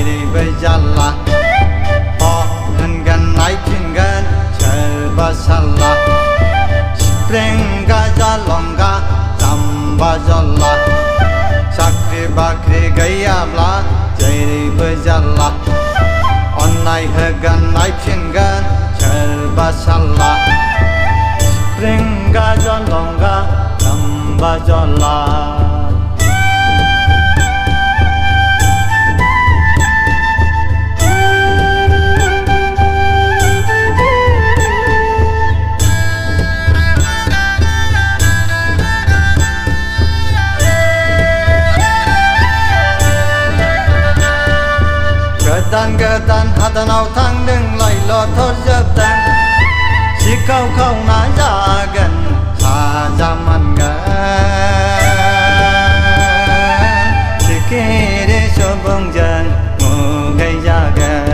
ri bejalla o hengan naipingan cerbasalla sprenga jalonga tamba jalla sakri bakri gayabla ri bejalla onnai hegan naipingan cerbasalla sprenga jalonga tamba jalla Gedan hadanau thangding lai lo thot jab dan sikau khau na jagan sa zaman ga sikere sobong jang mo gai jagan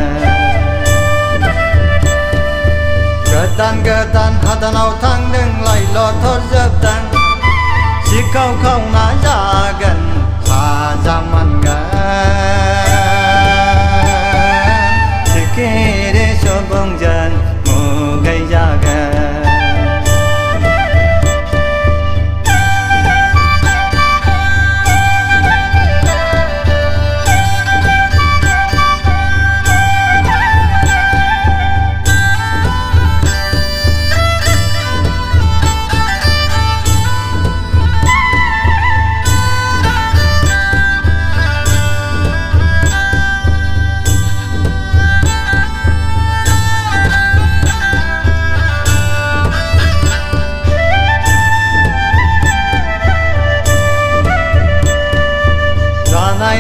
gedan hadanau thangding lai lo thot jab dan sikau khau na jagan sa zaman ga kere sobong jan mo gai jaga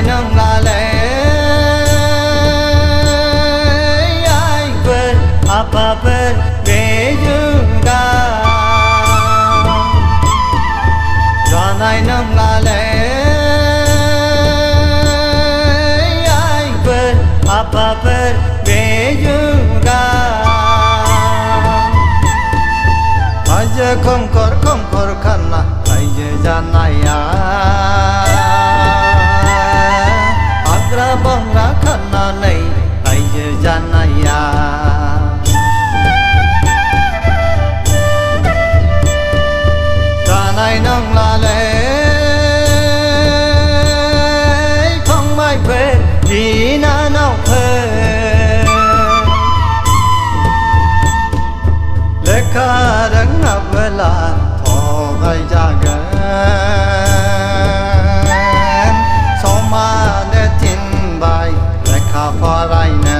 nông la lệ ai quên apa quên để juga gió này nông la lệ ai quên apa quên để juga aja không kor khana aja janaya bongra khana nei aije janaya tanai nong la le không mai về đi na nau phê lekha rang avela tho gai jaga soma de tin Paraina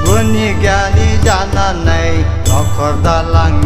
Guni gyani jana nei Nokhor dalang